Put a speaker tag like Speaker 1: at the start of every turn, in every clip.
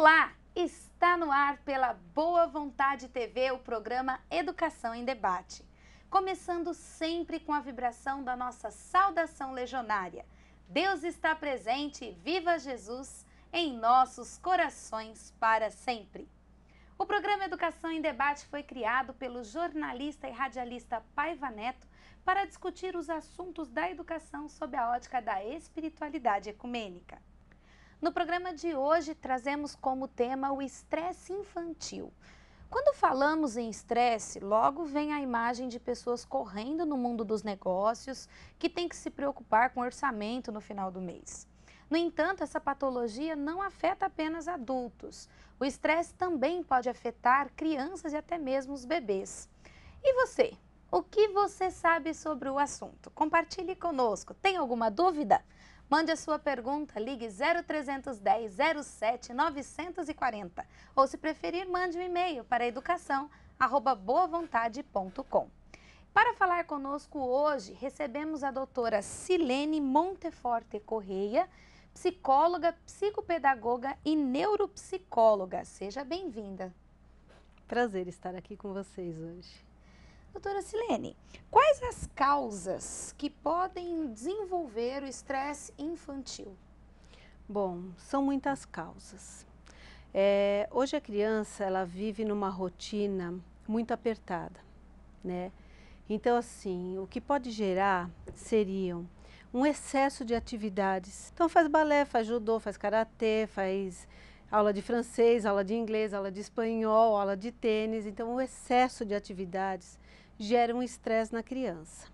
Speaker 1: Olá! Está no ar pela Boa Vontade TV o programa Educação em Debate. Começando sempre com a vibração da nossa saudação legionária. Deus está presente, viva Jesus, em nossos corações para sempre. O programa Educação em Debate foi criado pelo jornalista e radialista Paiva Neto para discutir os assuntos da educação sob a ótica da espiritualidade ecumênica. No programa de hoje, trazemos como tema o estresse infantil. Quando falamos em estresse, logo vem a imagem de pessoas correndo no mundo dos negócios que têm que se preocupar com orçamento no final do mês. No entanto, essa patologia não afeta apenas adultos. O estresse também pode afetar crianças e até mesmo os bebês. E você? O que você sabe sobre o assunto? Compartilhe conosco. Tem alguma dúvida? Mande a sua pergunta, ligue 0310 07 940 ou, se preferir, mande um e-mail para educação@boavontade.com. Para falar conosco hoje, recebemos a doutora Silene Monteforte Correia, psicóloga, psicopedagoga e neuropsicóloga. Seja bem-vinda.
Speaker 2: Prazer estar aqui com vocês hoje.
Speaker 1: Doutora Silene, quais as causas que podem desenvolver o estresse infantil?
Speaker 2: Bom, são muitas causas. Hoje a criança ela vive numa rotina muito apertada, né? Então, assim, o que pode gerar seriam um excesso de atividades. Então faz balé, faz judô, faz karatê, faz aula de francês, aula de inglês, aula de espanhol, aula de tênis. Então o excesso de atividades gera um estresse na criança.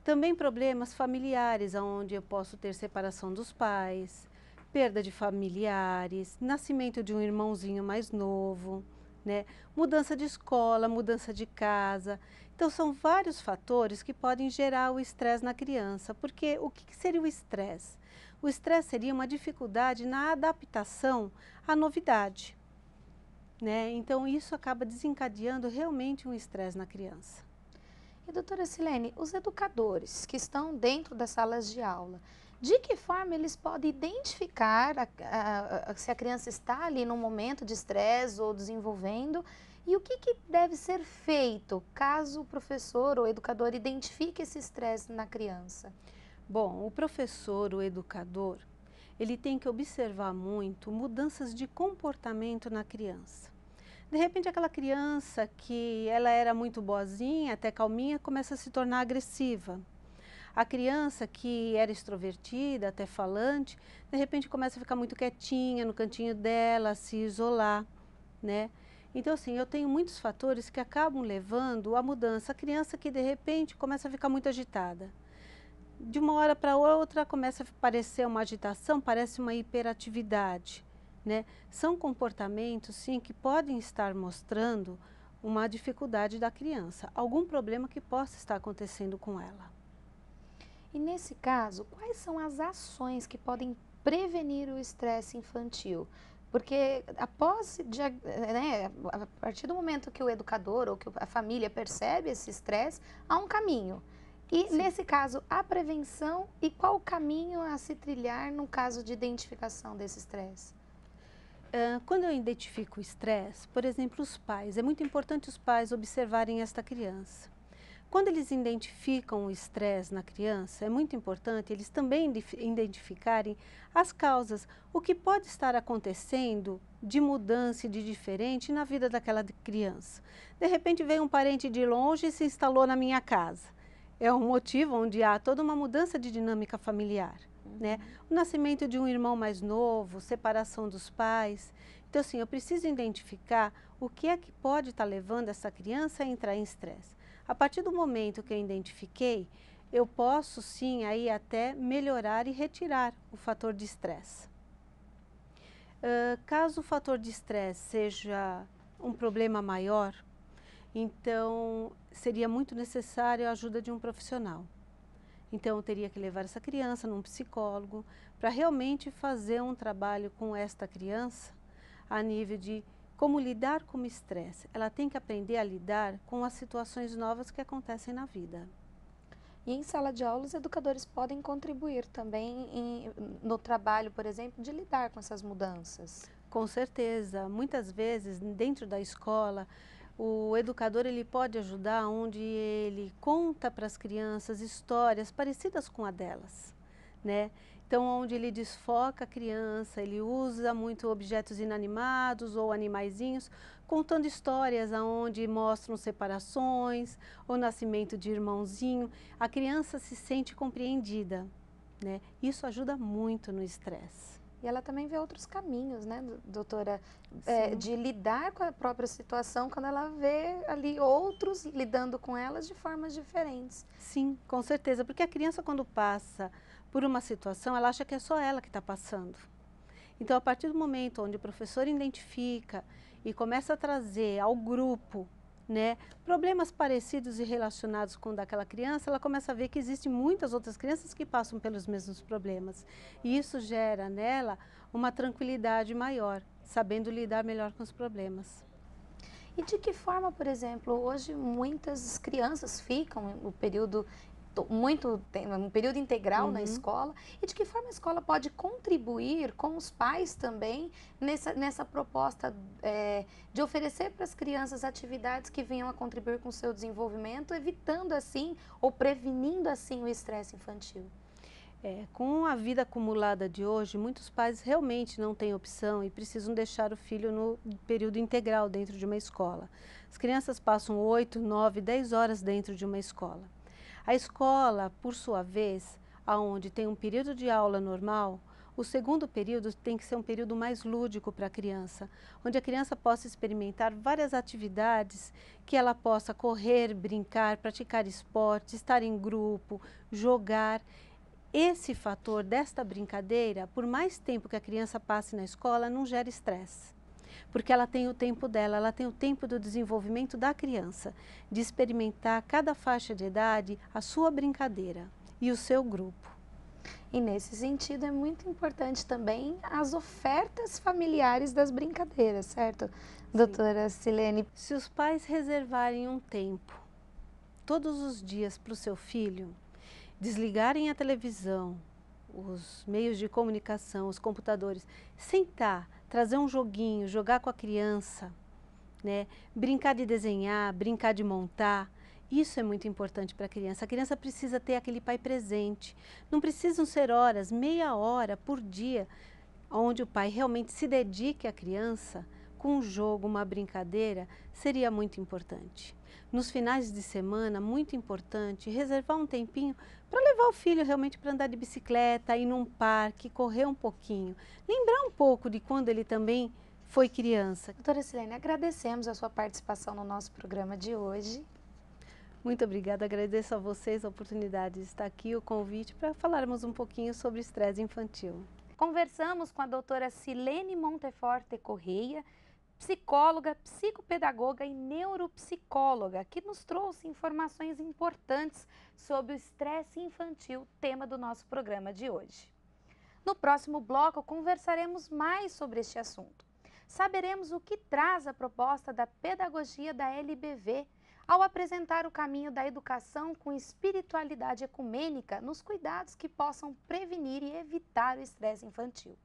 Speaker 2: Também problemas familiares, onde eu posso ter separação dos pais, perda de familiares, nascimento de um irmãozinho mais novo, né? Mudança de escola, mudança de casa. Então são vários fatores que podem gerar o estresse na criança. Porque o que seria o estresse? O estresse seria uma dificuldade na adaptação à novidade, né? Então isso acaba desencadeando realmente um estresse na criança.
Speaker 1: E, doutora Silene, os educadores que estão dentro das salas de aula, de que forma eles podem identificar se a criança está ali num momento de estresse ou desenvolvendo, e o que deve ser feito caso o professor ou educador identifique esse estresse na criança?
Speaker 2: Bom, o professor, o educador, ele tem que observar muito mudanças de comportamento na criança. De repente, aquela criança que ela era muito boazinha, até calminha, começa a se tornar agressiva. A criança que era extrovertida, até falante, de repente começa a ficar muito quietinha no cantinho dela, a se isolar, né? Então, assim, eu tenho muitos fatores que acabam levando à mudança. A criança que, de repente, começa a ficar muito agitada. De uma hora para outra, começa a parecer uma agitação, parece uma hiperatividade. Né? São comportamentos, sim, que podem estar mostrando uma dificuldade da criança, algum problema que possa estar acontecendo com ela.
Speaker 1: E nesse caso, quais são as ações que podem prevenir o estresse infantil? Porque né, a partir do momento que o educador ou que a família percebe esse estresse, há um caminho. E
Speaker 2: Sim.
Speaker 1: nesse caso, a prevenção e qual o caminho a se trilhar no caso de identificação desse estresse?
Speaker 2: Quando eu identifico o estresse, por exemplo, os pais, é muito importante os pais observarem esta criança. Quando eles identificam o estresse na criança, é muito importante eles também identificarem as causas, o que pode estar acontecendo de mudança e de diferente na vida daquela criança. De repente veio um parente de longe e se instalou na minha casa. É um motivo onde há toda uma mudança de dinâmica familiar. Né? O nascimento de um irmão mais novo, separação dos pais. Então, assim, eu preciso identificar o que é que pode estar levando essa criança a entrar em estresse. A partir do momento que eu identifiquei, eu posso sim aí até melhorar e retirar o fator de estresse. Caso o fator de estresse seja um problema maior, então seria muito necessário a ajuda de um profissional. Então, eu teria que levar essa criança num psicólogo para realmente fazer um trabalho com esta criança a nível de como lidar com o estresse. Ela tem que aprender a lidar com as situações novas que acontecem na vida.
Speaker 1: E em sala de aula, os educadores podem contribuir também no trabalho, por exemplo, de lidar com essas mudanças.
Speaker 2: Com certeza. Muitas vezes, dentro da escola, o educador ele pode ajudar onde ele conta para as crianças histórias parecidas com a delas, né? Então, onde ele desfoca a criança, ele usa muito objetos inanimados ou animaizinhos, contando histórias onde mostram separações, o nascimento de irmãozinho. A criança se sente compreendida, né? Isso ajuda muito no estresse.
Speaker 1: E ela também vê outros caminhos, né, doutora, de lidar com a própria situação quando ela vê ali outros lidando com elas de formas diferentes.
Speaker 2: Sim, com certeza, porque a criança quando passa por uma situação, ela acha que é só ela que está passando. Então, a partir do momento onde o professor identifica e começa a trazer ao grupo, né, problemas parecidos e relacionados com o daquela criança, ela começa a ver que existem muitas outras crianças que passam pelos mesmos problemas. E isso gera nela uma tranquilidade maior, sabendo lidar melhor com os problemas.
Speaker 1: E de que forma, por exemplo, hoje muitas crianças ficam um período um período integral na escola, e de que forma a escola pode contribuir com os pais também nessa proposta de oferecer para as crianças atividades que venham a contribuir com o seu desenvolvimento, evitando assim ou prevenindo assim o estresse infantil?
Speaker 2: Com a vida acumulada de hoje, muitos pais realmente não têm opção e precisam deixar o filho no período integral dentro de uma escola. As crianças passam 8, 9, 10 horas dentro de uma escola. A escola, por sua vez, onde tem um período de aula normal, o segundo período tem que ser um período mais lúdico para a criança, onde a criança possa experimentar várias atividades que ela possa correr, brincar, praticar esporte, estar em grupo, jogar. Esse fator desta brincadeira, por mais tempo que a criança passe na escola, não gera estresse. Porque ela tem o tempo dela, ela tem o tempo do desenvolvimento da criança, de experimentar cada faixa de idade a sua brincadeira e o seu grupo.
Speaker 1: E nesse sentido é muito importante também as ofertas familiares das brincadeiras, certo, doutora Silene?
Speaker 2: Se os pais reservarem um tempo, todos os dias para o seu filho, desligarem a televisão, os meios de comunicação, os computadores, sentar, trazer um joguinho, jogar com a criança, né? Brincar de desenhar, brincar de montar, isso é muito importante para a criança. A criança precisa ter aquele pai presente. Não precisam ser horas, meia hora por dia, onde o pai realmente se dedique à criança com um jogo, uma brincadeira, seria muito importante. Nos finais de semana, muito importante, reservar um tempinho para levar o filho realmente para andar de bicicleta, ir num parque, correr um pouquinho. Lembrar um pouco de quando ele também foi criança.
Speaker 1: Doutora Silene, agradecemos a sua participação no nosso programa de hoje.
Speaker 2: Muito obrigada, agradeço a vocês a oportunidade de estar aqui, o convite para falarmos um pouquinho sobre estresse infantil.
Speaker 1: Conversamos com a doutora Silene Monteforte Correia, psicóloga, psicopedagoga e neuropsicóloga, que nos trouxe informações importantes sobre o estresse infantil, tema do nosso programa de hoje. No próximo bloco, conversaremos mais sobre este assunto. Saberemos o que traz a proposta da pedagogia da LBV ao apresentar o caminho da educação com espiritualidade ecumênica nos cuidados que possam prevenir e evitar o estresse infantil.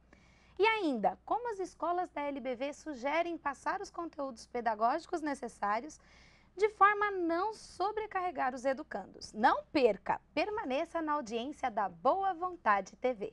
Speaker 1: E ainda, como as escolas da LBV sugerem passar os conteúdos pedagógicos necessários de forma a não sobrecarregar os educandos. Não perca, permaneça na audiência da Boa Vontade TV.